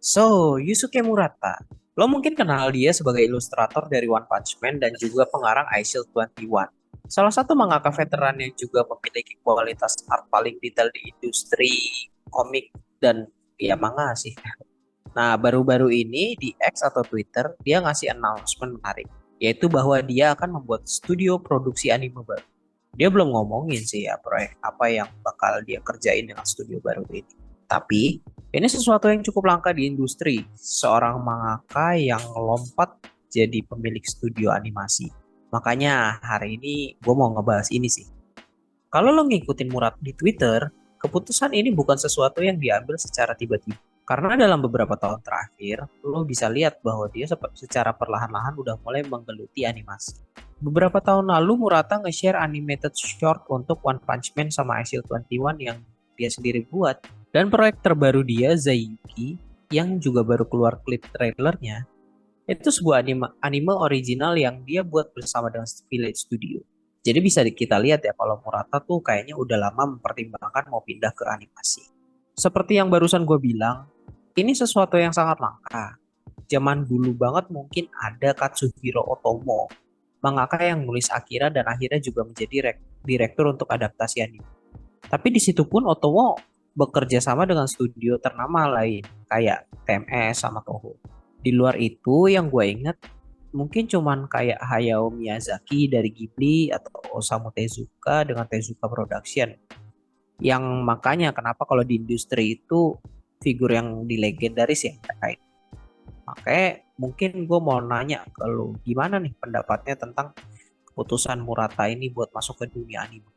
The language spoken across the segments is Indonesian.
So, Yusuke Murata. Lo mungkin kenal dia sebagai ilustrator dari One Punch Man dan juga pengarang iShield 21. Salah satu mangaka veteran yang juga memiliki kualitas art paling detail di industri komik dan ya manga sih. Nah, baru-baru ini di X atau Twitter, dia ngasih announcement menarik, yaitu bahwa dia akan membuat studio produksi anime baru. Dia belum ngomongin sih ya proyek apa yang bakal dia kerjain dengan studio baru ini. Tapi ini sesuatu yang cukup langka di industri. Seorang mangaka yang lompat jadi pemilik studio animasi. Makanya hari ini gue mau ngebahas ini sih. Kalau lo ngikutin Murad di Twitter, keputusan ini bukan sesuatu yang diambil secara tiba-tiba. Karena dalam beberapa tahun terakhir, lo bisa lihat bahwa dia secara perlahan-lahan udah mulai menggeluti animasi. Beberapa tahun lalu Murata nge-share animated short untuk One Punch Man sama Isil 21 yang dia sendiri buat. Dan proyek terbaru dia, Zayuki, yang juga baru keluar klip trailernya, itu sebuah anime original yang dia buat bersama dengan Village Studio. Jadi bisa kita lihat ya kalau Murata tuh kayaknya udah lama mempertimbangkan mau pindah ke animasi. Seperti yang barusan gue bilang, ini sesuatu yang sangat langka. Zaman dulu banget mungkin ada Katsuhiro Otomo, mangaka yang nulis Akira dan akhirnya juga menjadi direktur untuk adaptasi anime. Tapi di situ pun Otomo bekerja sama dengan studio ternama lain kayak TMS sama Toho. Di luar itu yang gue inget mungkin cuman kayak Hayao Miyazaki dari Ghibli atau Osamu Tezuka dengan Tezuka Production. Yang makanya kenapa kalau di industri itu figur yang di legendaris yang terkait. Makanya mungkin gue mau nanya ke lo gimana nih pendapatnya tentang keputusan Murata ini buat masuk ke dunia anime.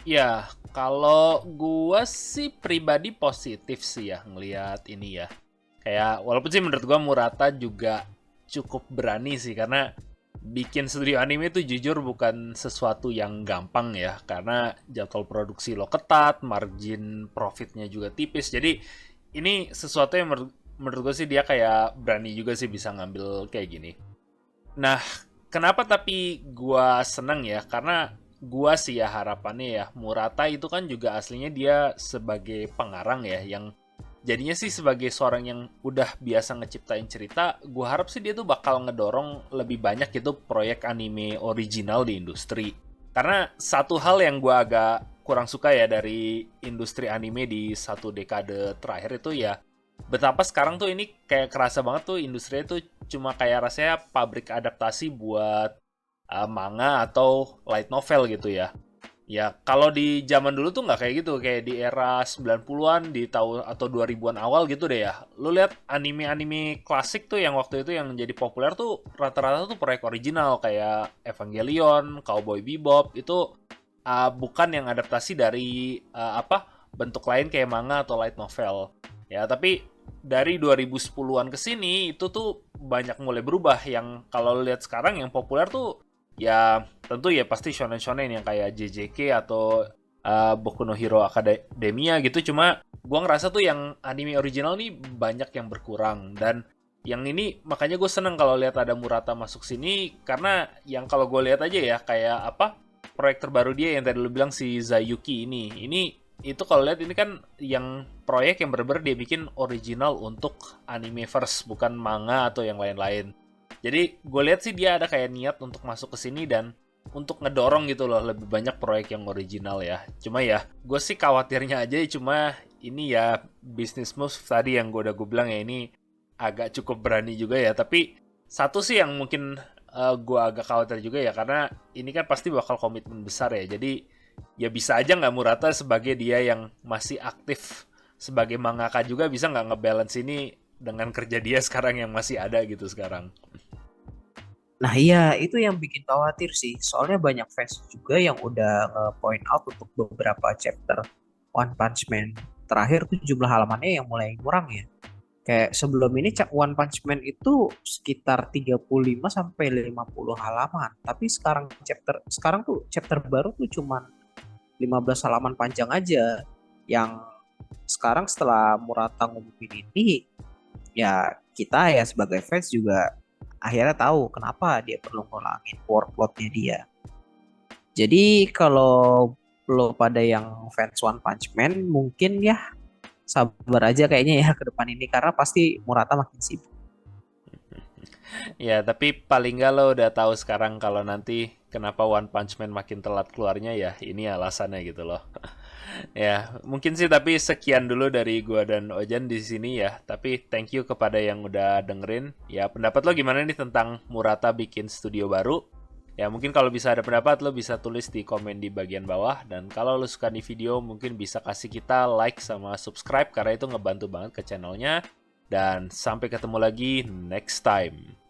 Ya, kalau gua sih pribadi positif sih ya ngelihat ini ya. Kayak walaupun sih menurut gua Murata juga cukup berani sih karena bikin studio anime itu jujur bukan sesuatu yang gampang ya karena jadwal produksi lo ketat, margin profitnya juga tipis. Jadi ini sesuatu yang menurut gue sih dia kayak berani juga sih bisa ngambil kayak gini. Nah, kenapa tapi gua seneng ya? Karena gua sih ya harapannya ya, Murata itu kan juga aslinya dia sebagai pengarang ya, yang jadinya sih sebagai seorang yang udah biasa ngeciptain cerita, gua harap sih dia tuh bakal ngedorong lebih banyak gitu proyek anime original di industri. Karena satu hal yang gua agak kurang suka ya dari industri anime di satu dekade terakhir itu ya betapa sekarang tuh ini kayak kerasa banget tuh industri itu cuma kayak rasanya pabrik adaptasi buat manga atau light novel gitu ya. Ya, kalau di zaman dulu tuh nggak kayak gitu, kayak di era 90-an di tahun atau 2000-an awal gitu deh ya. Lu lihat anime-anime klasik tuh yang waktu itu yang jadi populer tuh rata-rata tuh proyek original kayak Evangelion, Cowboy Bebop itu bukan yang adaptasi dari bentuk lain kayak manga atau light novel. Ya, tapi dari 2010-an ke sini itu tuh banyak mulai berubah yang kalau lihat sekarang yang populer tuh ya tentu ya pasti shonen-shonen yang kayak JJK atau Boku no Hero Academia gitu. Cuma gua ngerasa tuh yang anime original nih banyak yang berkurang dan yang ini makanya gue seneng kalau lihat ada Murata masuk sini karena yang kalau gue lihat aja ya kayak proyek terbaru dia yang tadi lu bilang si Zayuki ini itu kalau lihat ini kan yang proyek yang bener-bener dia bikin original untuk Animeverse bukan manga atau yang lain-lain. Jadi gue lihat sih dia ada kayak niat untuk masuk ke sini dan untuk ngedorong gitu loh lebih banyak proyek yang original ya. Cuma ya gue sih khawatirnya aja cuma ini ya business move tadi yang gue bilang ya ini agak cukup berani juga ya. Tapi satu sih yang mungkin gue agak khawatir juga ya karena ini kan pasti bakal komitmen besar ya. Jadi ya bisa aja nggak Murata sebagai dia yang masih aktif sebagai mangaka juga bisa nggak ngebalance ini dengan kerja dia sekarang yang masih ada gitu sekarang. Nah iya itu yang bikin khawatir sih. Soalnya banyak fans juga yang udah point out untuk beberapa chapter One Punch Man. Terakhir tuh jumlah halamannya yang mulai kurang ya. Kayak sebelum ini One Punch Man itu sekitar 35 sampai 50 halaman. Tapi sekarang tuh chapter baru tuh cuman 15 halaman panjang aja. Yang sekarang setelah Murata ngumumin ini ya kita ya sebagai fans juga akhirnya tahu kenapa dia perlu ngulangin workloadnya dia. Jadi kalau lo pada yang fans One Punch Man mungkin ya sabar aja kayaknya ya ke depan ini karena pasti Murata makin sibuk. Ya, tapi paling nggak lo udah tahu sekarang kalau nanti kenapa One Punch Man makin telat keluarnya ya, ini alasannya gitu loh. Ya, mungkin sih tapi sekian dulu dari gua dan Ojan di sini ya. Tapi thank you kepada yang udah dengerin. Ya, pendapat lo gimana nih tentang Murata bikin studio baru? Ya, mungkin kalau bisa ada pendapat lo bisa tulis di komen di bagian bawah. Dan kalau lo suka di video mungkin bisa kasih kita like sama subscribe karena itu ngebantu banget ke channelnya. Dan sampai ketemu lagi next time.